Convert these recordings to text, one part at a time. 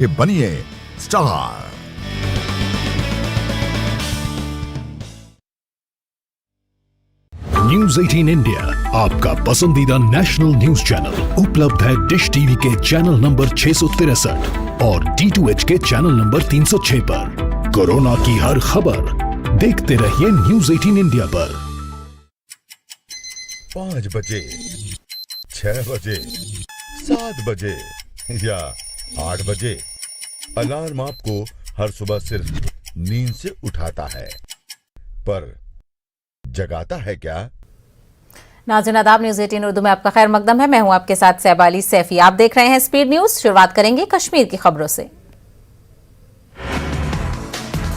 बनिए star. News 18 India आपका पसंदीदा नेशनल न्यूज चैनल उपलब्ध है डिश टीवी के चैनल नंबर 663 और D2H के चैनल नंबर 306 पर। कोरोना की हर खबर देखते रहिए न्यूज 18 इंडिया पर। 5 बजे, 6 बजे, 7 बजे या 8 बजे अलार्म आपको हर सुबह सिर्फ नींद से उठाता है, पर जगाता है क्या? नाज़रीन आदाब, न्यूज़ 18 उर्दू में आपका खैर मकदम है। मैं हूं आपके साथ सहबाली सैफी। आप देख रहे हैं स्पीड न्यूज। शुरुआत करेंगे कश्मीर की खबरों से।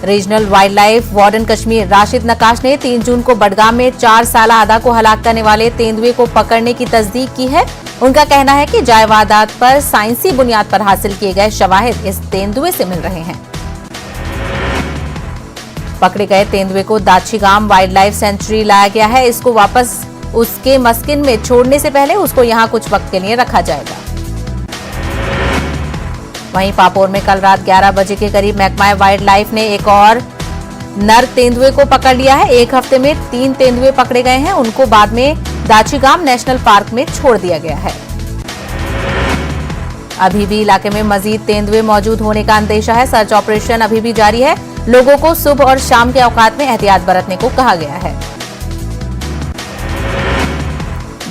Regional wildlife warden Kashmir Rashid Naqash ने 3 जून को बडगाम में 4 साल आदा को हलाक करने वाले तेंदुए को पकड़ने की तस्दीक की है। उनका कहना है कि जायवादात पर साइंसी बुनियाद पर हासिल किए गए शवाहिद इस तेंदुए से मिल रहे हैं। पकड़े गए तेंदुए को दाछीगाम वाइल्ड लाइफ सेंचुरी लाया गया है। इसको वापस उसके मस्किन में छोड़ने से पहले उसको यहां कुछ वक्त के लिए रखा जाएगा। वहीं पापोर में कल रात 11 बजे के करीब महकमा वाइल्ड लाइफ ने एक और नर तेंदुए को पकड़ लिया है। एक हफ्ते में 3 तेंदुए पकड़े गए हैं। उनको बाद में दाछीगाम नेशनल पार्क में छोड़ दिया गया है। अभी भी इलाके में मजीद तेंदुए मौजूद होने का अंदेशा है। सर्च ऑपरेशन अभी भी जारी है। लोगों को सुबह और शाम के औकात में एहतियात बरतने को कहा गया है।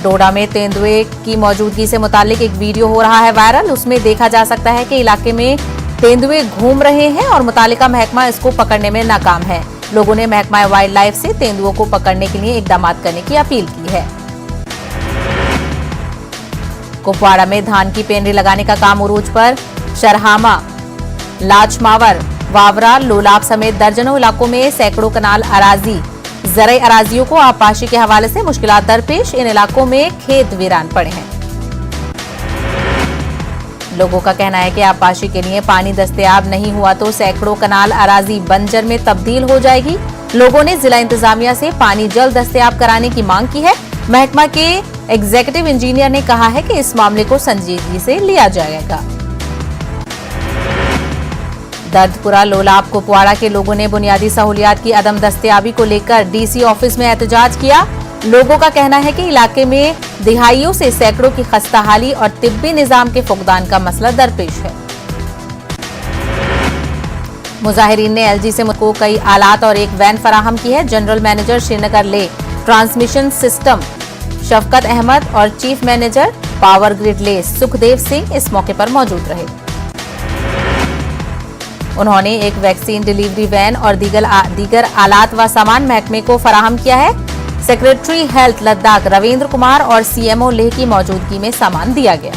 डोडा में तेंदुए की मौजूदगी से मुतालिक एक वीडियो हो रहा है वायरल। उसमें देखा जा सकता है कि इलाके में तेंदुए घूम रहे हैं और मुतालिका महकमा इसको पकड़ने में नाकाम है। लोगों ने महकमा वाइल्ड लाइफ से तेंदुओं को पकड़ने के लिए इकदाम करने की अपील की है। कुपवाड़ा में धान की पेंडी लगाने का काम उरूज पर। शरहामा, लाचमावर, वावरा, लोलाब समेत दर्जनों इलाकों में सैकड़ों कनाल अराजी ज़राई अराजियों को आबपाशी के हवाले से मुश्किलात दरपेश। इन इलाकों में खेत वीरान पड़े हैं। लोगों का कहना है कि आबपाशी के लिए पानी दस्तयाब नहीं हुआ तो सैकड़ों कनाल अराजी बंजर में तब्दील हो जाएगी। लोगों ने जिला इंतजामिया से पानी जल्द दस्तयाब कराने की मांग की है। महकमा के एग्जीक्यूटिव इंजीनियर ने कहा है कि इस मामले को संजीदगी से लिया जाएगा। दर्दपुरा, लोलाब, कुपवाड़ा के लोगों ने बुनियादी सहूलियात की अदम दस्तयाबी को लेकर डीसी ऑफिस में एहतजाज किया। लोगों का कहना है कि इलाके में दिहाइयों से सैकड़ों की खस्ताहाली और तिब्बी निजाम के फुकदान का मसला दरपेश है। मुजाहिरीन ने एलजी से को कई आलात और एक वैन फराहम की है। जनरल मैनेजर श्रीनगर ले ट्रांसमिशन सिस्टम शफकत अहमद और चीफ मैनेजर पावर ग्रिड ले सुखदेव सिंह इस मौके पर मौजूद रहे। उन्होंने एक वैक्सीन डिलीवरी वैन और दीगर आलात व सामान महकमे को फराहम किया है। सेक्रेटरी हेल्थ लद्दाख रविंद्र कुमार और सीएमओ लेह की मौजूदगी में सामान दिया गया।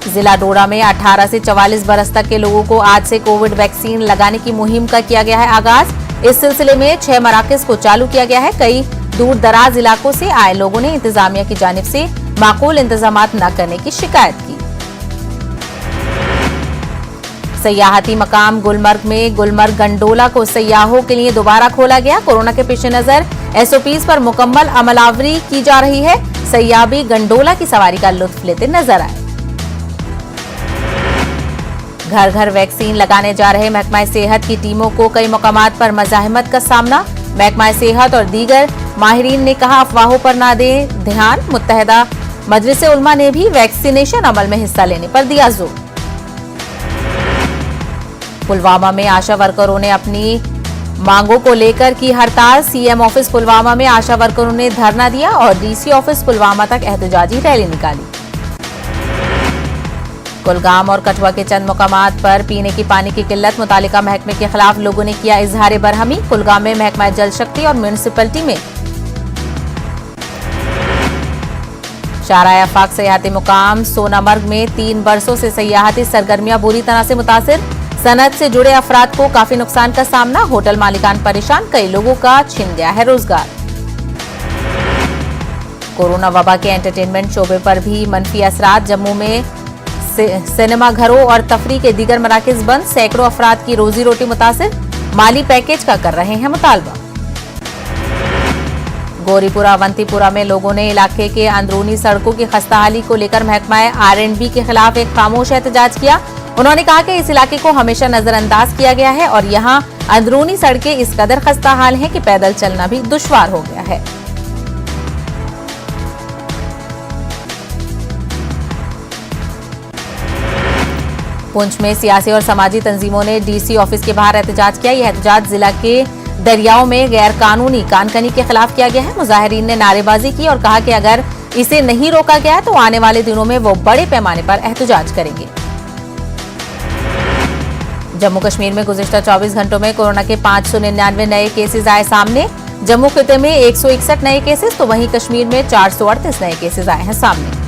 जिला डोडा में 18 से 44 बरस तक के लोगों को आज से कोविड वैक्सीन लगाने की मुहिम का किया गया है आगाज। इस सिलसिले में 6 मराकज को चालू किया गया है। कई दूर दराज इलाकों से आए लोगों ने इंतजामिया की जानिब से माकूल इंतजामात न करने की शिकायत की। सयाहती मकाम गुलमर्ग में गुलमर्ग गंडोला को सयाहों के लिए दोबारा खोला गया। कोरोना के पेश नजर एसओपीज पर मुकम्मल अमलावरी की जा रही है। सयाह भी गंडोला की सवारी का लुत्फ लेते नजर आए। घर घर वैक्सीन लगाने जा रहे महकमा सेहत की टीमों को कई मकामात पर मज़ाहमत का सामना। महकमा सेहत और दीगर माहिरीन ने कहा अफवाहों पर ना दें ध्यान। मुत्तहिदा मजलिस उलमा ने भी वैक्सीनेशन अमल में हिस्सा लेने पर दिया जोर। पुलवामा में आशा वर्करों ने अपनी मांगों को लेकर की हड़ताल। सीएम ऑफिस पुलवामा में आशा वर्करों ने धरना दिया और डीसी ऑफिस पुलवामा तक एहतजाजी रैली निकाली। कुलगाम और कठुआ के चंद मुकामात पर पीने की पानी की किल्लत मुतालिका महकमे के खिलाफ लोगों ने किया इजहार बरहमी। कुलगाम में महकमा जल शक्ति और म्यूनिसिपैलिटी में शाराय आफाक सयाहती मुकाम सोनामर्ग में 3 बरसों से सयाहती सरगर्मियां बुरी तरह से मुतासिर। सनत से जुड़े अफराद को काफी नुकसान का सामना। होटल मालिकान परेशान, कई लोगों का छिन गया है रोजगार। कोरोना वबा के एंटरटेनमेंट शोबे पर भी मनफी असरात। जम्मू में सिनेमा घरों और तफरी के दीगर मराकज बंद। सैकड़ों अफराद की रोजी रोटी मुतासिर। माली पैकेज का कर रहे हैं मुतालबा। गौरीपुरा अवंतीपुरा में लोगों ने इलाके के अंदरूनी सड़कों की खस्ताहाली को लेकर महकमा R&B के खिलाफ एक खामोश एहतजाज किया। उन्होंने कहा कि इस इलाके को हमेशा नजरअंदाज किया गया है और यहां अंदरूनी सड़कें इस कदर खस्ताहाल हैं कि पैदल चलना भी दुश्वार हो गया है। पुंछ में सियासी और समाजी तंजीमों ने डीसी ऑफिस के बाहर एहतजाज किया। यह एहतजाज जिला के दरियाओं में गैर कानूनी कानकनी के खिलाफ किया गया है। मुजाहिरीन ने नारेबाजी की और कहा कि अगर इसे नहीं रोका गया तो आने वाले दिनों में वो बड़े पैमाने पर एहतजाज करेंगे। जम्मू कश्मीर में गुज़िश्ता 24 घंटों में कोरोना के 599 नए केसेस आए सामने। जम्मू खिते में 161 नए केसेस तो वहीं कश्मीर में 438 नए केसेस आए हैं सामने।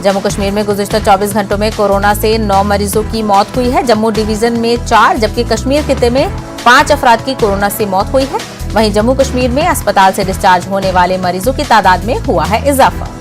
जम्मू कश्मीर में गुज़िश्ता 24 घंटों में कोरोना से 9 मरीजों की मौत हुई है। जम्मू डिवीजन में 4 जबकि कश्मीर खिते में 5 अफराद की कोरोना से मौत हुई है। वहीं जम्मू कश्मीर में अस्पताल से डिस्चार्ज होने वाले मरीजों की तादाद में हुआ है इजाफा।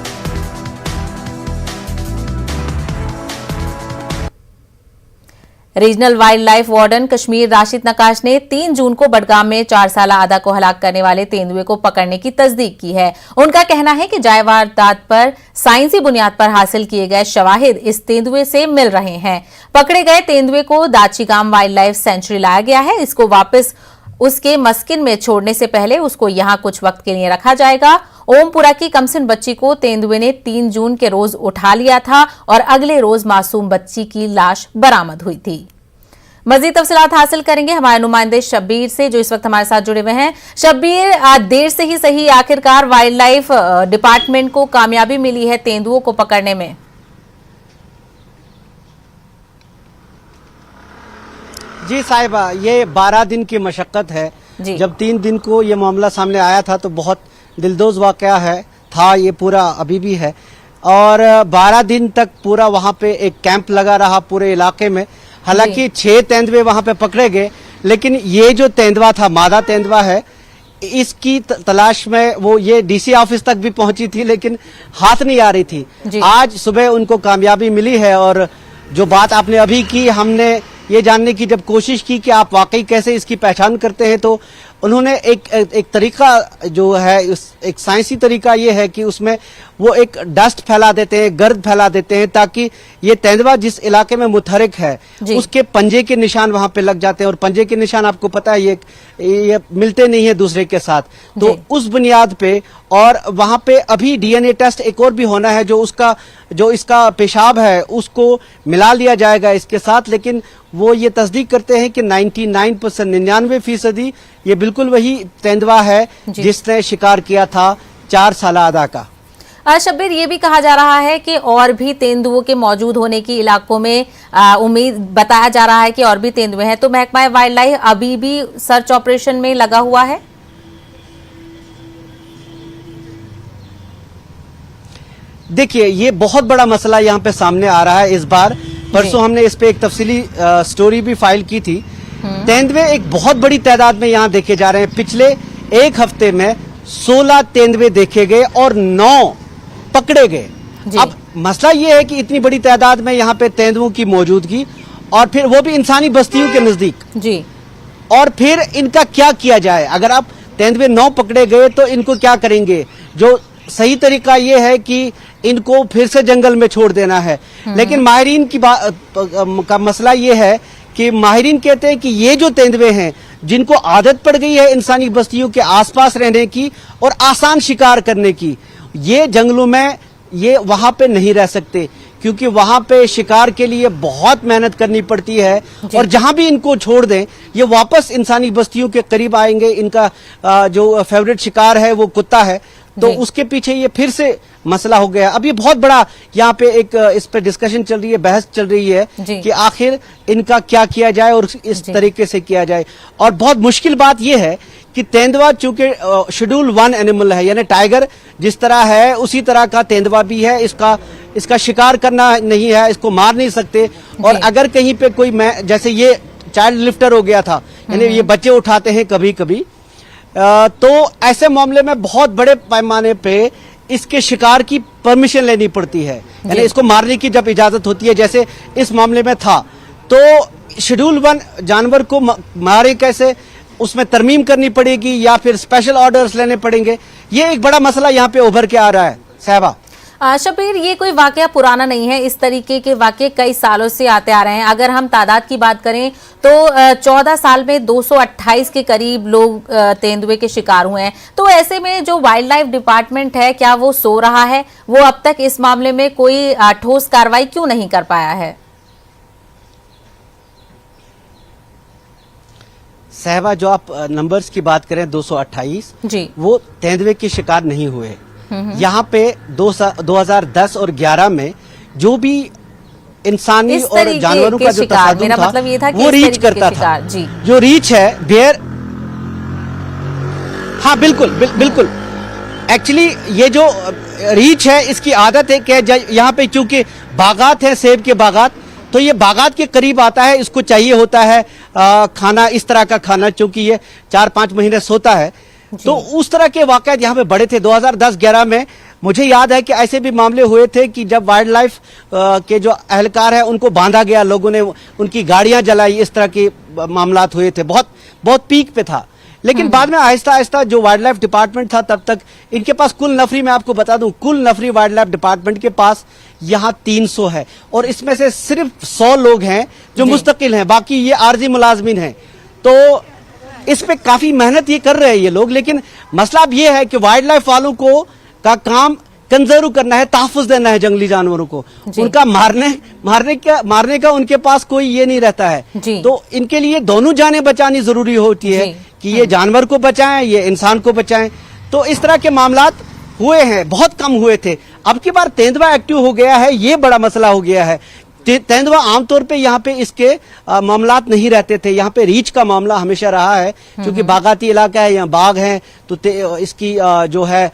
Regional wildlife warden Kashmir Rashid Naqash ने 3 जून को बडगाम में 4 साला आदा को हलाक करने वाले तेंदुए को पकड़ने की तस्दीक की है। उनका कहना है कि जायज वारदात पर साइंसी बुनियाद पर हासिल किए गए शवाहिद इस तेंदुए से मिल रहे हैं। पकड़े गए तेंदुए को दाचीगाम वाइल्ड लाइफ सेंचुरी लाया गया है। इसको वापस उसके मस्किन में छोड़ने से पहले उसको यहां कुछ वक्त के लिए रखा जाएगा। ओमपुरा की कमसिन बच्ची को तेंदुए ने 3 जून के रोज उठा लिया था और अगले रोज मासूम बच्ची की लाश बरामद हुई थी। मजीद तफसीलात हासिल करेंगे हमारे नुमाइंदे शब्बीर से जो इस वक्त हमारे साथ जुड़े हुए हैं। शब्बीर, देर से ही सही आखिरकार वाइल्ड लाइफ डिपार्टमेंट को कामयाबी मिली है तेंदुओं को पकड़ने में। जी साहिबा, ये 12 दिन की मशक्कत है। जब 3 दिन को ये मामला सामने आया था तो बहुत दिलदोज वाकया था ये पूरा अभी भी है। और 12 दिन तक पूरा वहाँ पे एक कैंप लगा रहा पूरे इलाके में। हालांकि 6 तेंदुए वहाँ पे पकड़े गए, लेकिन ये जो तेंदुआ था, मादा तेंदुआ है, इसकी तलाश में वो ये डीसी ऑफिस तक भी पहुंची थी लेकिन हाथ नहीं आ रही थी। आज सुबह उनको कामयाबी मिली है। और जो बात आपने अभी की, हमने ये जानने की जब कोशिश की कि आप वाकई कैसे इसकी पहचान करते हैं तो उन्होंने एक तरीका जो है, एक साइंसी तरीका ये है कि उसमें वो एक डस्ट फैला देते हैं, गर्द फैला देते हैं ताकि ये तेंदुआ जिस इलाके में मुतहरिक है उसके पंजे के निशान वहां पे लग जाते हैं। और पंजे के निशान आपको पता है ये मिलते नहीं है दूसरे के साथ, तो उस बुनियाद पे और वहां पे अभी डीएनए टेस्ट एक और भी होना है जो इसका पेशाब है उसको मिला लिया जाएगा इसके साथ। लेकिन वो ये तस्दीक करते हैं कि 99% 99% ये बिल्कुल वही तेंदुआ है जिसने शिकार किया था 4 साला आदा का। शब्बीर, ये भी कहा जा रहा है कि और भी तेंदुओं के मौजूद होने की इलाकों में उम्मीद बताया जा रहा है कि और भी तेंदुए हैं, तो महकमा वाइल्ड लाइफ अभी भी सर्च ऑपरेशन में लगा हुआ है। देखिए, ये बहुत बड़ा मसला यहाँ पे सामने आ रहा है इस बार। परसों हमने इस पे एक तफसीली स्टोरी भी फाइल की थी। तेंदुए एक बहुत बड़ी तादाद में यहाँ देखे जा रहे हैं। पिछले 1 हफ्ते में 16 तेंदुए देखे गए और 9 पकड़े गए। अब मसला ये है कि इतनी बड़ी तादाद में यहाँ पे तेंदुओं की मौजूदगी और फिर वो भी इंसानी बस्तियों के नजदीक जी। और फिर इनका क्या किया जाए? अगर आप तेंदुए 9 पकड़े गए तो इनको क्या करेंगे? जो सही तरीका ये है कि इनको फिर से जंगल में छोड़ देना है। लेकिन माहिरीन का मसला ये है कि माहिरीन कहते हैं कि ये जो तेंदुए हैं जिनको आदत पड़ गई है इंसानी बस्तियों के आसपास रहने की और आसान शिकार करने की, ये जंगलों में ये वहां पे नहीं रह सकते क्योंकि वहां पे शिकार के लिए बहुत मेहनत करनी पड़ती है। और जहां भी इनको छोड़ दें ये वापस इंसानी बस्तियों के करीब आएंगे। इनका जो फेवरेट शिकार है वो कुत्ता है, तो उसके पीछे ये फिर से मसला हो गया। अब ये बहुत बड़ा यहाँ पे एक इस पे डिस्कशन चल रही है, बहस चल रही है कि आखिर इनका क्या किया जाए और इस तरीके से किया जाए। और बहुत मुश्किल बात ये है कि तेंदुआ चूंकि शेड्यूल 1 एनिमल है, यानी टाइगर जिस तरह है उसी तरह का तेंदुआ भी है। इसका शिकार करना नहीं है, इसको मार नहीं सकते। और अगर कहीं पे कोई जैसे ये चाइल्ड लिफ्टर हो गया था, यानी ये बच्चे उठाते हैं कभी कभी, तो ऐसे मामले में बहुत बड़े पैमाने पे इसके शिकार की परमिशन लेनी पड़ती है, यानी इसको मारने की जब इजाजत होती है, जैसे इस मामले में था। तो शेड्यूल 1 जानवर को मारे कैसे, उसमें तरमीम करनी पड़ेगी या फिर स्पेशल ऑर्डर्स लेने पड़ेंगे। ये एक बड़ा मसला यहाँ पे उभर के आ रहा है साहबा। शबीर, ये कोई वाकया पुराना नहीं है, इस तरीके के वाकये कई सालों से आते आ रहे हैं। अगर हम तादाद की बात करें तो 14 साल में 228 के करीब लोग तेंदुए के शिकार हुए हैं। तो ऐसे में जो वाइल्ड लाइफ डिपार्टमेंट है, क्या वो सो रहा है? वो अब तक इस मामले में कोई ठोस कार्रवाई क्यों नहीं कर पाया है? सहबा, जो आप नंबर्स की बात करें 228 जी, वो तेंदुए के शिकार नहीं हुए। यहाँ पे 2010 और 11 में जो भी इंसानी और जानवरों का जो तसादुम था, मतलब ये था कि वो रीच करता था। जी, जो रीच है बेयर, हाँ बिल्कुल बिल्कुल। एक्चुअली ये जो रीच है, इसकी आदत है कि यहाँ पे चूंकि बागात है, सेब के बागात, तो ये बागात के करीब आता है, इसको चाहिए होता है खाना, इस तरह का खाना, चूंकि ये 4-5 महीने सोता है। तो उस तरह के वाकयात यहाँ पे बड़े थे। 2010-11 में मुझे याद है कि ऐसे भी मामले हुए थे कि जब वाइल्ड लाइफ के जो अहलकार है उनको बांधा गया, लोगों ने उनकी गाड़ियां जलाई, इस तरह के मामलात हुए थे। बहुत बहुत पीक पे था। लेकिन बाद में आहिस्ता आहिस्ता जो वाइल्ड लाइफ डिपार्टमेंट था, तब तक इनके पास कुल नफरी, मैं आपको बता दूं, कुल नफरी वाइल्ड लाइफ डिपार्टमेंट के पास यहाँ 300 है, और इसमें से सिर्फ 100 लोग हैं जो मुस्तकिल हैं, बाकी ये आर्जी मुलाजमिन हैं। तो इस पे काफी मेहनत ये कर रहे हैं ये लोग। लेकिन मसला अब ये है कि वाइल्ड लाइफ वालों को का काम कंजर्व करना है, तहफ़्फ़ुज़ देना है जंगली जानवरों को। उनका मारने का उनके पास कोई ये नहीं रहता है। तो इनके लिए दोनों जानें बचानी जरूरी होती है कि ये जानवर को बचाएं, ये इंसान को बचाएं। तो इस तरह के मामलात हुए हैं, बहुत कम हुए थे। अब की बार तेंदुआ एक्टिव हो गया है, ये बड़ा मसला हो गया है। तेंदुआ आमतौर पे यहाँ पे इसके मामलात नहीं रहते थे। यहाँ पे रीच का मामला हमेशा रहा है, क्योंकि बागाती इलाका है, यहाँ बाग है, तो इसकी जो है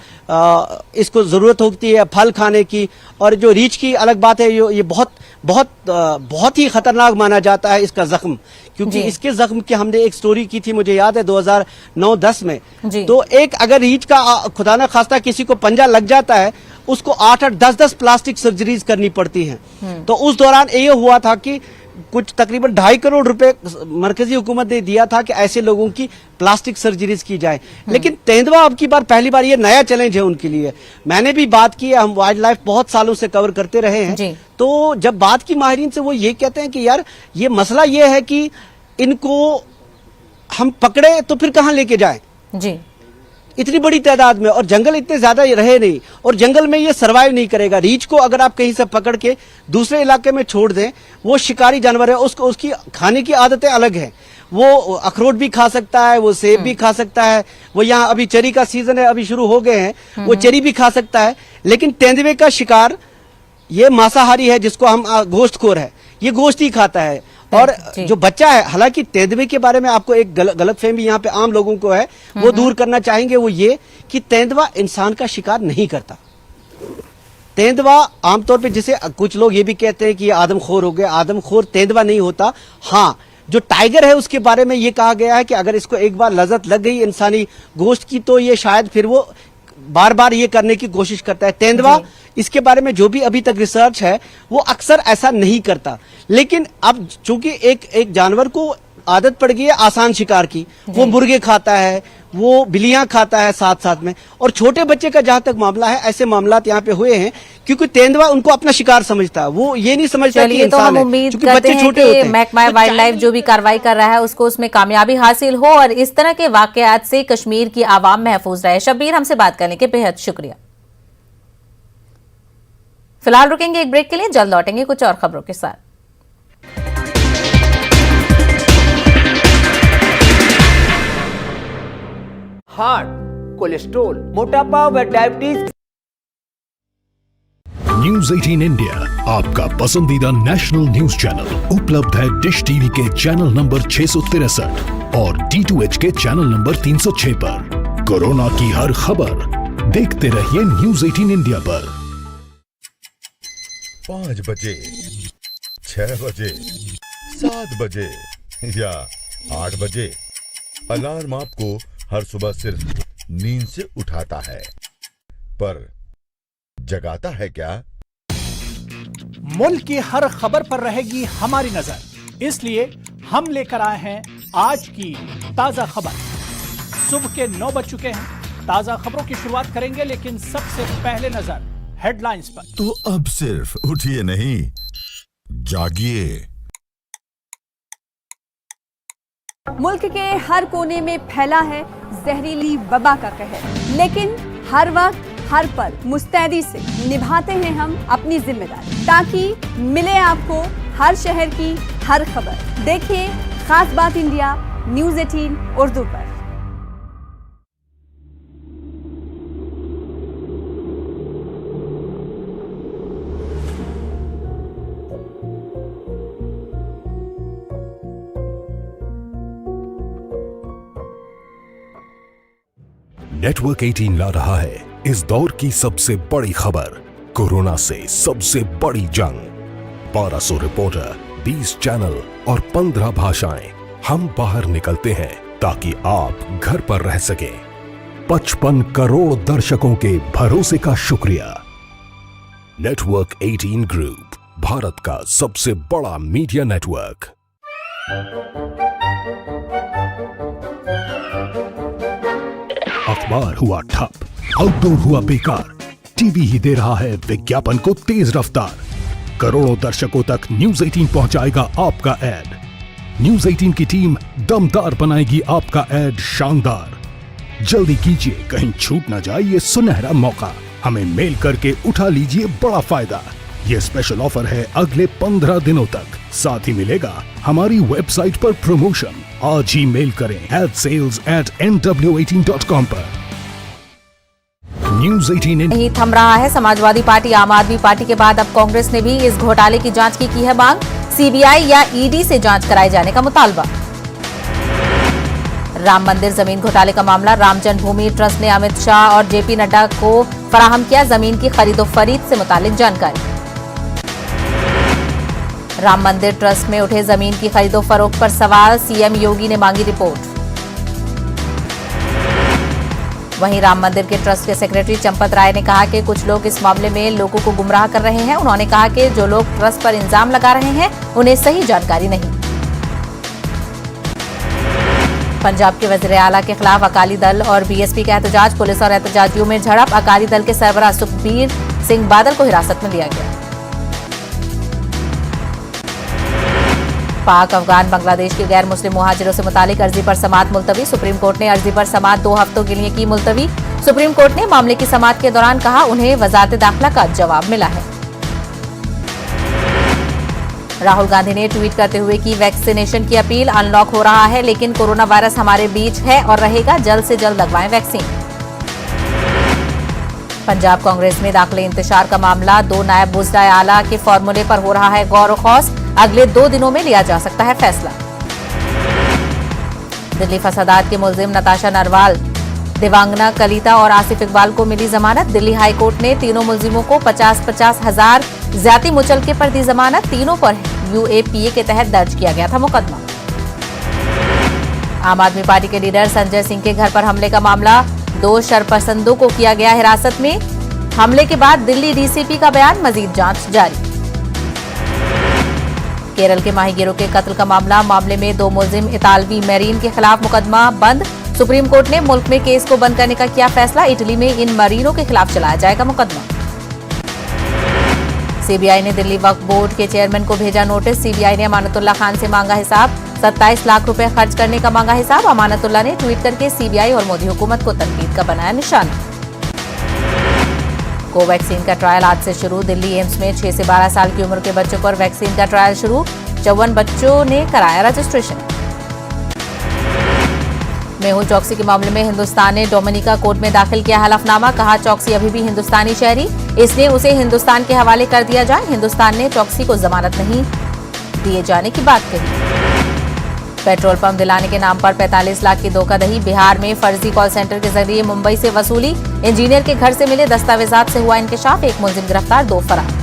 इसको जरूरत होती है फल खाने की। और जो रीच की अलग बात है, ये बहुत ही खतरनाक माना जाता है इसका जख्म, क्योंकि इसके जख्म की हमने एक स्टोरी की थी, मुझे याद है 2009-10 में। तो एक अगर रीच का खुदा न खास्ता किसी को पंजा लग जाता है, उसको 8-8, 10-10 प्लास्टिक सर्जरीज करनी पड़ती हैं। तो उस दौरान ये हुआ था कि कुछ तकरीबन 2.5 करोड़ रुपए मरकजी हुकूमत ने दिया था कि ऐसे लोगों की प्लास्टिक सर्जरीज की जाए। लेकिन तेंदुआ अब की बार पहली बार, ये नया चैलेंज है उनके लिए। मैंने भी बात की है, हम वाइल्ड लाइफ बहुत सालों से कवर करते रहे हैं। तो जब बात की माहिरीन से, वो ये कहते हैं कि यार ये मसला ये है कि इनको हम पकड़े तो फिर कहाँ लेके जाए जी, इतनी बड़ी तादाद में, और जंगल इतने ज्यादा रहे नहीं, और जंगल में ये सरवाइव नहीं करेगा। रीछ को अगर आप कहीं से पकड़ के दूसरे इलाके में छोड़ दें, वो शिकारी जानवर है, उसकी खाने की आदतें अलग है। वो अखरोट भी खा सकता है, वो सेब भी खा सकता है, वो यहाँ अभी चेरी का सीजन है, अभी शुरू हो गए हैं, वो चेरी भी खा सकता है। लेकिन तेंदुए का शिकार ये मांसाहारी है, जिसको हम गोश्तखोर है, ये गोश्त ही खाता है। और जो बच्चा है, हालांकि तेंदुए के बारे में आपको एक गलतफहमी यहाँ पे आम लोगों को है, वो दूर करना चाहेंगे। वो ये कि तेंदुआ इंसान का शिकार नहीं करता। तेंदुआ आमतौर पे, जिसे कुछ लोग ये भी कहते हैं कि ये आदमखोर हो गया, आदमखोर तेंदुआ नहीं होता। हाँ, जो टाइगर है उसके बारे में ये कहा गया है कि अगर इसको एक बार लज़्ज़त लग गई इंसानी गोश्त की, तो ये शायद फिर वो बार बार ये करने की कोशिश करता है। तेंदुआ, इसके बारे में जो भी अभी तक रिसर्च है, वो अक्सर ऐसा नहीं करता। लेकिन अब चूंकि एक जानवर को आदत पड़ गई है आसान शिकार की, वो मुर्गे खाता है, वो बिल्लियां खाता है साथ साथ में। और छोटे बच्चे का जहां तक मामला है, ऐसे मामलात यहाँ पे हुए हैं, क्योंकि तेंदुआ उनको अपना शिकार समझता है, वो ये नहीं समझता कि तो हम उम्मीद करते हैं कि महकमा वाइल्ड लाइफ जो भी कार्रवाई कर रहा है उसको उसमें कामयाबी हासिल हो और इस तरह के वाकयात से कश्मीर की आवाम महफूज रहे। शब्बीर, हमसे बात करने के बेहद शुक्रिया। फिलहाल रुकेंगे एक ब्रेक के लिए, जल्द लौटेंगे कुछ और खबरों के साथ। हार्ट, कोलेस्ट्रोल, मोटापा व डायबिटीज। न्यूज 18 इंडिया आपका पसंदीदा नेशनल न्यूज चैनल उपलब्ध है डिश टीवी के चैनल नंबर 663 और D2H के चैनल नंबर 306 पर। कोरोना की हर खबर देखते रहिए न्यूज 18 इंडिया पर। 5 बजे, 6 बजे, 7 बजे या 8 बजे, अलार्म आपको हर सुबह सिर्फ नींद से उठाता है, पर जगाता है क्या? मुल्क की हर खबर पर रहेगी हमारी नजर, इसलिए हम लेकर आए हैं आज की ताजा खबर। सुबह के 9 बज चुके हैं। ताजा खबरों की शुरुआत करेंगे, लेकिन सबसे पहले नजर हेडलाइंस पर। तो अब सिर्फ उठिए नहीं, जागिए। मुल्क के हर कोने में फैला है जहरीली वबा का कहर, लेकिन हर वक्त हर पल मुस्तैदी से निभाते हैं हम अपनी जिम्मेदारी, ताकि मिले आपको हर शहर की हर खबर। देखिए खास बात इंडिया न्यूज़ 18 उर्दू पर। नेटवर्क 18 ला रहा है इस दौर की सबसे बड़ी खबर, कोरोना से सबसे बड़ी जंग। 1200 रिपोर्टर, 20 चैनल और 15 भाषाएं। हम बाहर निकलते हैं ताकि आप घर पर रह सकें। 55 करोड़ दर्शकों के भरोसे का शुक्रिया। नेटवर्क 18 ग्रुप, भारत का सबसे बड़ा मीडिया नेटवर्क। अखबार हुआ ठप, आउटडोर हुआ बेकार, टीवी ही दे रहा है विज्ञापन को तेज रफ्तार। करोड़ों दर्शकों तक न्यूज़ 18 पहुंचाएगा आपका ऐड। न्यूज़ 18 की टीम दमदार बनाएगी आपका ऐड शानदार। जल्दी कीजिए, कहीं छूट ना जाए ये सुनहरा मौका। हमें मेल करके उठा लीजिए बड़ा फायदा। ये स्पेशल ऑफर है अगले 15 दिनों तक। साथ ही मिलेगा हमारी वेबसाइट पर प्रमोशन। आज ही मेल करें sales@nw18.com पर। न्यूज़ 18 नहीं थम रहा है समाजवादी पार्टी, आम आदमी पार्टी के बाद अब कांग्रेस ने भी इस घोटाले की जांच की है मांग। सीबीआई या ईडी से जांच कराए जाने का मुतालबा। राम मंदिर जमीन घोटाले का मामला, राम जन्मभूमि ट्रस्ट ने अमित शाह और जेपी नड्डा को फराहम किया जमीन की खरीदोफरीद से मुतालिक जानकारी। राम मंदिर ट्रस्ट में उठे जमीन की खरीदो फरोख्त पर सवाल, सीएम योगी ने मांगी रिपोर्ट। वहीं राम मंदिर के ट्रस्ट के सेक्रेटरी चंपत राय ने कहा कि कुछ लोग इस मामले में लोगों को गुमराह कर रहे हैं। उन्होंने कहा कि जो लोग ट्रस्ट पर इल्जाम लगा रहे हैं उन्हें सही जानकारी नहीं। पंजाब के वज़ीर आला के खिलाफ अकाली दल और बीएसपी का एहतजाज, पुलिस और एहतजाजियों में झड़प। अकाली दल के सरबराह सुखबीर सिंह बादल को हिरासत में लिया गया। पाक अफगान बांग्लादेश के गैर मुस्लिम मुहाजिरों से मुतालिक अर्जी पर समाअत मुलतवी। सुप्रीम कोर्ट ने अर्जी पर समाअत 2 हफ्तों के लिए की मुलतवी। सुप्रीम कोर्ट ने मामले की समाअत के दौरान कहा उन्हें वजारत दाखिला का जवाब मिला है। राहुल गांधी ने ट्वीट करते हुए की वैक्सीनेशन की अपील। अनलॉक हो रहा है लेकिन कोरोना वायरस हमारे बीच है और रहेगा, जल्द से जल्द लगवाएं वैक्सीन। पंजाब कांग्रेस में दाखिले इंतशार का मामला, 2 नायब वज़ीर आला के फॉर्मूले पर हो रहा है गौर व खौस। अगले 2 दिनों में लिया जा सकता है फैसला। दिल्ली फसादात के मुलजिम नताशा नरवाल, देवांगना कलिता और आसिफ इकबाल को मिली जमानत। दिल्ली हाई कोर्ट ने तीनों मुलजिमों को 50-50 हजार ज्यादती मुचलके पर दी जमानत। तीनों पर यूएपीए के तहत दर्ज किया गया था मुकदमा। आम आदमी पार्टी के लीडर संजय सिंह के घर पर हमले का मामला, 2 शरपसंदों को किया गया हिरासत में। हमले के बाद दिल्ली डीसीपी का बयान, मजीद जांच जारी। केरल के माहीगीरों के कत्ल का मामले में 2 मुलजिम इतालवी मैरीन के खिलाफ मुकदमा बंद। सुप्रीम कोर्ट ने मुल्क में केस को बंद करने का किया फैसला। इटली में इन मरीनों के खिलाफ चलाया जाएगा मुकदमा। सीबीआई ने दिल्ली वक्फ बोर्ड के चेयरमैन को भेजा नोटिस। सीबीआई ने अमानतुल्लाह खान से मांगा हिसाब, 27 लाख रुपए खर्च करने का मांगा हिसाब। अमानतुल्लाह ने ट्वीट करके सीबीआई और मोदी हुकूमत को तनकीद का बनाया निशाना। कोवैक्सीन का ट्रायल आज से शुरू। दिल्ली एम्स में 6 से 12 साल की उम्र के बच्चों पर वैक्सीन का ट्रायल शुरू। 54 बच्चों ने कराया रजिस्ट्रेशन। मेहुल चौकसी के मामले में हिंदुस्तान ने डोमिनिका कोर्ट में दाखिल किया हलफनामा। कहा चौकसी अभी भी हिंदुस्तानी शहरी, इसलिए उसे हिंदुस्तान के हवाले कर दिया जाए। हिंदुस्तान ने चौकसी को जमानत नहीं दिए जाने की बात कही। पेट्रोल पंप दिलाने के नाम पर 45 लाख की धोखाधड़ी। बिहार में फर्जी कॉल सेंटर के जरिए मुंबई से वसूली। इंजीनियर के घर से मिले दस्तावेजात से हुआ इंकशाफ। 1 मुलजिम गिरफ्तार, 2 फरार।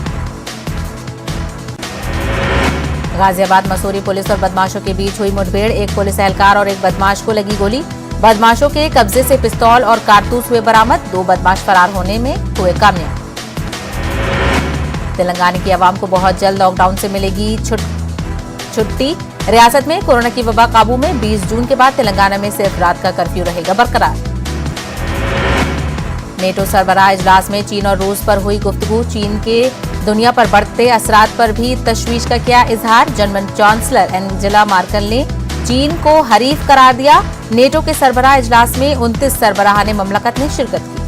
गाजियाबाद मसूरी पुलिस और बदमाशों के बीच हुई मुठभेड़। 1 पुलिस एहलकार और 1 बदमाश को लगी गोली। बदमाशों के कब्जे से पिस्तौल और कारतूस हुए बरामद। 2 बदमाश फरार होने में हुए कामयाब। तेलंगाना की आवाम को बहुत जल्द लॉकडाउन से मिलेगी छुट्टी। रियासत में कोरोना की वबा काबू में। 20 जून के बाद तेलंगाना में सिर्फ रात का कर्फ्यू रहेगा बरकरार। नेटो सरबराह इजलास में चीन और रूस पर हुई गुफ्तगू। चीन के दुनिया पर बढ़ते असरात पर भी तशवीश का किया इजहार। जर्मन चांसलर एंजेला मार्केल ने चीन को हरीफ करार दिया। नेटो के सरबराह इजलास में 29 सरबराह ने ममलकत में शिरकत की।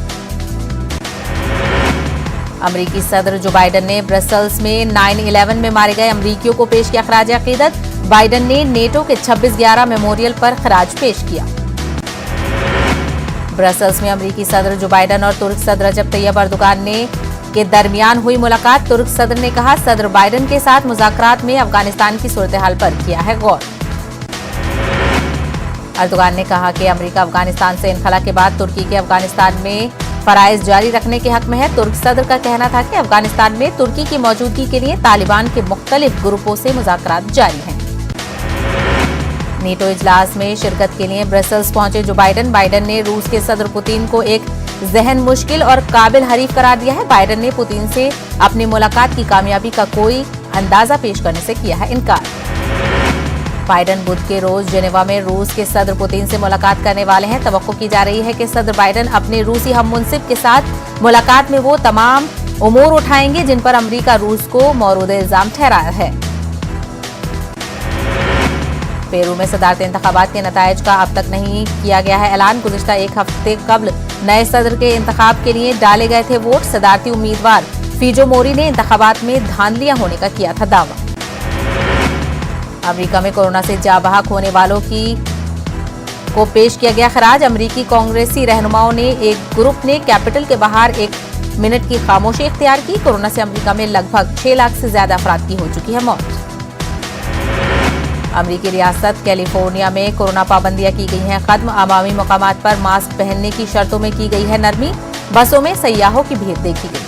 अमेरिकी सदर जो बाइडन ने ब्रसेल्स में 9/11 में मारे गए अमेरिकियों को पेश किया खराज अकीदत। बाइडन ने नेटो के 26/11 मेमोरियल पर खराज पेश किया। ब्रसेल्स में अमेरिकी सदर जो बाइडन और तुर्क सदर रजब तैयब अर्दोगान के दरमियान हुई मुलाकात। तुर्क सदर ने कहा, सदर बाइडन के साथ मुज़ाकरात में अफगानिस्तान की सूरत हाल पर किया है गौर। अर्दोगान ने कहा कि अमेरिका अफगानिस्तान से इनखला के बाद तुर्की के अफगानिस्तान में फराइज जारी रखने के हक में है। तुर्क सदर का कहना था कि अफगानिस्तान में तुर्की की मौजूदगी के लिए तालिबान के मुख्तलिफ ग्रुपों से मुज़ाकरात जारी हैं। नेटो इजलास में शिरकत के लिए ब्रसेल्स पहुंचे जो बाइडन ने रूस के सदर पुतिन को एक जहन मुश्किल और काबिल हरीफ करार दिया है। बाइडन ने पुतिन से अपनी मुलाकात की कामयाबी का कोई अंदाजा पेश करने से किया है इनकार। बाइडन बुध के रोज जेनेवा में रूस के सदर पुतिन से मुलाकात करने वाले हैं। तवक्को की जा रही है कि सदर बाइडन अपने रूसी हममुनसिब के साथ मुलाकात में वो तमाम उमूर उठाएंगे जिन पर अमेरिका रूस को मौरूद इल्जाम ठहराया है। पेरू में सदारती इंतखाबात के नतायज का अब तक नहीं किया गया है ऐलान। गुज़िश्ता एक हफ्ते कबल नए सदर के इंतखाब के लिए डाले गए थे वोट। सदारती उम्मीदवार फीजो मोरी ने इंतखाबात में धांधलियां होने का किया था दावा। अमेरिका में कोरोना से जाबहक होने वालों को पेश किया गया खराज। अमेरिकी कांग्रेसी रहनुमाओं ने एक ग्रुप ने कैपिटल के बाहर 1 मिनट की खामोशी इख्तियार की। कोरोना से अमेरिका में लगभग 6 लाख से ज्यादा अफराद की हो चुकी है मौत। अमेरिकी रियासत कैलिफोर्निया में कोरोना पाबंदियां की गई हैं खत्म। अवामी मकामात पर मास्क पहनने की शर्तों में की गई है नरमी। बसों में सयाहों की भीड़ देखी गई।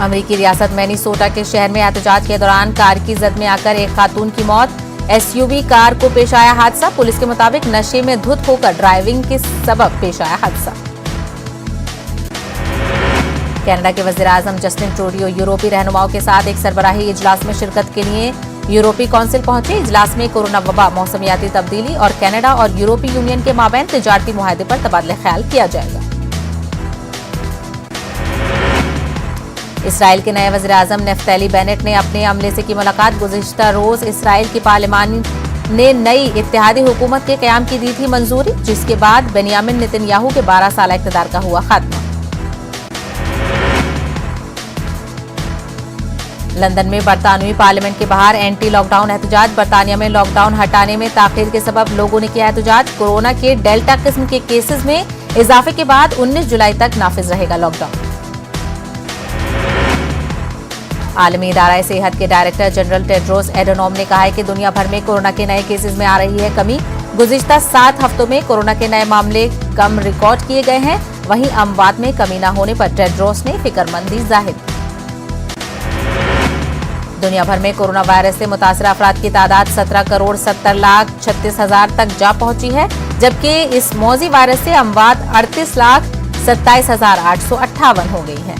अमेरिकी रियासत मिनेसोटा के शहर में एहतजाज के दौरान कार की जद में आकर एक खातून की मौत। एसयूवी कार को पेश आया हादसा। पुलिस के मुताबिक नशे में धुत होकर ड्राइविंग के सबब पेश आया हादसा। कनाडा के वज़ीर-ए-आज़म जस्टिन ट्रूडियो यूरोपीय रहनुमाओं के साथ एक सरबराही इजलास में शिरकत के लिए यूरोपीय काउंसिल पहुंचे। इजलास में कोरोना वबा, मौसमियाती तब्दीली और कनाडा और यूरोपीय यूनियन के माबैन तिजारती मुआहदे पर तबादला ख्याल किया जाएगा। इसराइल के नए वज़ीर-ए-आज़म नेफ्ताली बेनेट ने अपने अमले से की मुलाकात। गुज़िश्ता रोज इसराइल की पार्लियामान ने नई इत्तेहादी हुकूमत के क़याम की दी थी मंजूरी, जिसके बाद बेनियामिन नेतन्याहू के 12 साल इक़्तिदार का हुआ खात्मा। लंदन में बरतानवी पार्लियामेंट के बाहर एंटी लॉकडाउन एहतजाज। बरतानिया में लॉकडाउन हटाने में ताखीर के सबब लोगों ने किया एहतजाज। कोरोना के डेल्टा किस्म के केसेस में इजाफे के बाद 19 जुलाई तक नाफिज रहेगा लॉकडाउन। आलमी इदारा सेहत के डायरेक्टर जनरल टेड्रोस एडोनॉम ने कहा है कि दुनिया भर में कोरोना के नए केसेस में आ रही है कमी। गुज़िश्ता 7 हफ्तों में कोरोना के नए मामले कम रिकॉर्ड किए गए हैं। वहीं अमवात में कमी न होने पर टेड्रोस ने फिक्रमंदी जाहिर की। दुनिया भर में कोरोना वायरस से मुतासरा अफराद की तादाद 17,70,36,000 तक जा पहुंची है, जबकि इस मौजी वायरस से अमवात 38,27,858 हो गई है।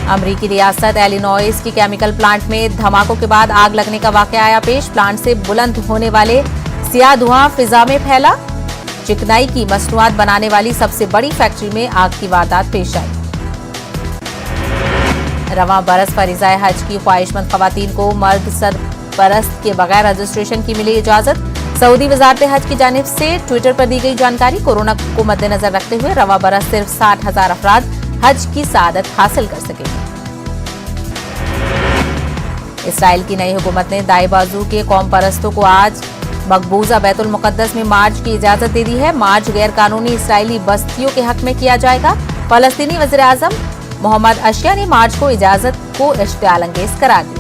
अमरीकी रियासत इलिनॉइस की केमिकल प्लांट में धमाकों के बाद आग लगने का वाकया आया पेश। प्लांट से बुलंद होने वाले सियाह धुआं फिजा में फैला। चिकनाई की मसनूआत बनाने वाली सबसे बड़ी फैक्ट्री में आग की वारदात पेश आई। रवां बरस फरीज़ाए हज की ख्वाहिशमंद खवातीन को मर्द सरपरस्त के बगैर रजिस्ट्रेशन की मिली इजाजत। सऊदी वजारत हज की जानिब से ट्विटर पर दी गई जानकारी। कोरोना को मद्देनजर रखते हुए रवां बरस सिर्फ 60,000 अफराद हज की सादत हासिल कर सकेंगे। इसराइल की नई हुकूमत ने दाएं बाजू के कौम परस्तों को आज मकबूजा बैतुल मुकद्दस में मार्च की इजाजत दे दी है। मार्च गैर कानूनी इसराइली बस्तियों के हक में किया जाएगा। फलस्तीनी वज़ीर-ए-आज़म मोहम्मद अशिया ने मार्च को इजाजत को इश्तियाल अंगेज करार दिया।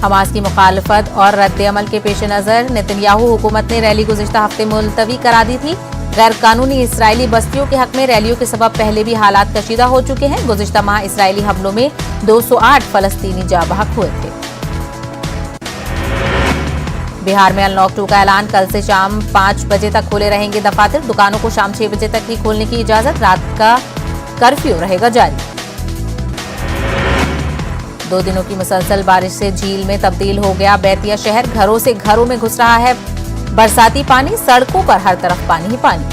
हमास की मुखालफत और रद्द-ए-अमल के पेश नजर नेतन्याहू हुकूमत ने रैली गुज़िश्ता हफ्ते मुलतवी करा दी थी। गैर कानूनी इसराइली बस्तियों के हक में रैलियों के सबब पहले भी हालात कशीदा हो चुके हैं। गुज़िश्ता माह इसराइली हमलों में 208 फलस्तीनी जाँ बहक हुए थे। बिहार में अनलॉक 2 का ऐलान। कल से शाम 5 बजे तक खुले रहेंगे दफातर। दुकानों को शाम 6 बजे तक ही खोलने की इजाजत। रात का कर्फ्यू रहेगा जारी। 2 दिनों की मुसलसल बारिश से झील में तब्दील हो गया बेतिया शहर। घरों से घरों में घुस रहा है बरसाती पानी, सड़कों पर हर तरफ पानी ही पानी।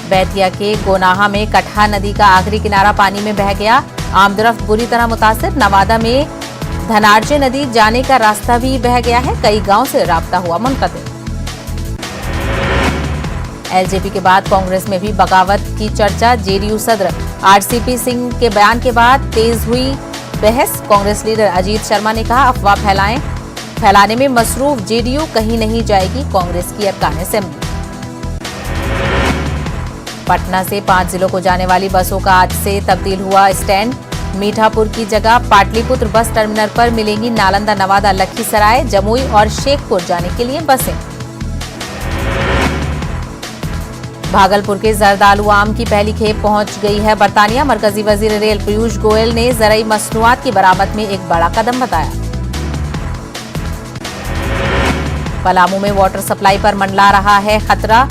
बेतिया के गोनाहा में कटहा नदी का आखिरी किनारा पानी में बह गया। आमदरफ्त बुरी तरह मुतासिर। नवादा में धनार्जे नदी जाने का रास्ता भी बह गया है। कई गांव से राब्ता हुआ मुनक़ते। एलजेपी के बाद कांग्रेस में भी बगावत की चर्चा। जेडीयू सदर आरसीपी सिंह के बयान के बाद तेज हुई बहस। कांग्रेस लीडर अजीत शर्मा ने कहा, अफवाह फैलाने में मसरूफ जेडीयू कहीं नहीं जाएगी कांग्रेस की अरकान असेंबली। पटना से 5 जिलों को जाने वाली बसों का आज से तब्दील हुआ स्टैंड। मीठापुर की जगह पाटलिपुत्र बस टर्मिनल पर मिलेंगी नालंदा, नवादा, लखीसराय, जमुई और शेखपुर जाने के लिए बसें। भागलपुर के जरदालू आम की पहली खेप पहुंच गई है बरतानिया। मरकजी वजीर रेल पीयूष गोयल ने ज़राई मसनूआत की बरामद में एक बड़ा कदम बताया। पलामू में वाटर सप्लाई पर मंडला रहा है खतरा।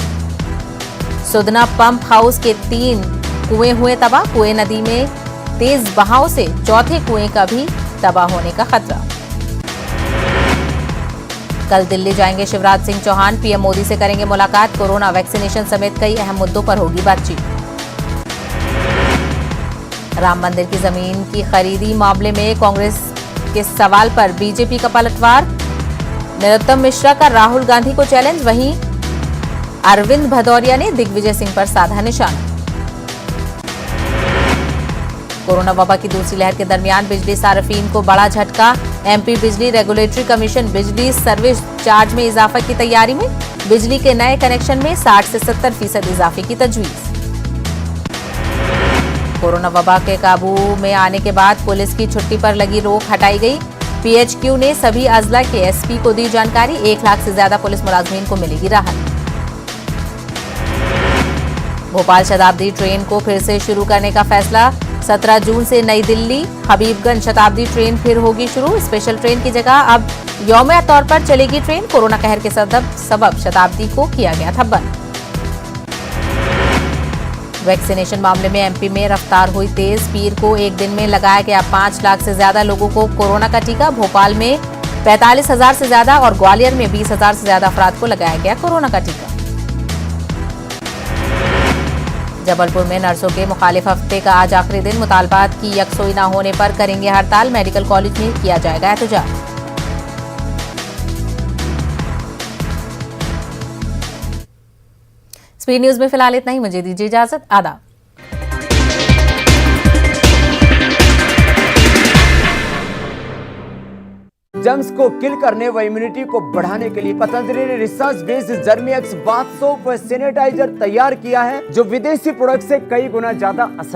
सुदना पंप हाउस के 3 कुएं हुए तबाह। कुएं नदी में तेज बहाव से चौथे कुएं का भी तबाह होने का खतरा। कल दिल्ली जाएंगे शिवराज सिंह चौहान। पीएम मोदी से करेंगे मुलाकात। कोरोना वैक्सीनेशन समेत कई अहम मुद्दों पर होगी बातचीत। राम मंदिर की जमीन की खरीदी मामले में कांग्रेस के सवाल पर बीजेपी का पलटवार। नरोत्तम मिश्रा का राहुल गांधी को चैलेंज। वहीं अरविंद भदौरिया ने दिग्विजय सिंह पर साधा निशाना। कोरोना वबा की दूसरी लहर के दरमियान बिजली सार्फिन को बड़ा झटका। एमपी बिजली रेगुलेटरी कमीशन बिजली सर्विस चार्ज में इजाफा की तैयारी में। बिजली के नए कनेक्शन में 60 से 70% इजाफे की तजवीज। कोरोना वबा के काबू में आने के बाद पुलिस की छुट्टी पर लगी रोक हटाई गई। पीएचक्यू ने सभी अजला के एसपी को दी जानकारी। 1 लाख से ज्यादा पुलिस मुलाजमीन को मिलेगी राहत। भोपाल शताब्दी ट्रेन को फिर से शुरू करने का फैसला। 17 जून से नई दिल्ली हबीबगंज शताब्दी ट्रेन फिर होगी शुरू। स्पेशल ट्रेन की जगह अब यौमिया तौर पर चलेगी ट्रेन। कोरोना कहर के सबब शताब्दी को किया गया था बंद। वैक्सीनेशन मामले में एमपी में रफ्तार हुई तेज। पीर को एक दिन में लगाया गया 5 लाख से ज्यादा लोगों को कोरोना का टीका। भोपाल में 45,000 से ज्यादा और ग्वालियर में 20,000 से ज्यादा अफराद को लगाया गया कोरोना का टीका। जबलपुर में नर्सों के मुखालिफ हफ्ते का आज आखिरी दिन। मुतालबात की यकसोई न होने पर करेंगे हड़ताल। मेडिकल कॉलेज में किया जाएगा एहतजाज। स्पीड न्यूज में फिलहाल इतना ही। मुझे दीजिए इजाजत। आदाब। जर्म्स को किल करने व इम्यूनिटी को बढ़ाने के लिए पतंजलि ने research based जर्मी x bath soap व सैनिटाइजर तैयार किया है जो विदेशी प्रोडक्ट से कई गुना ज्यादा असर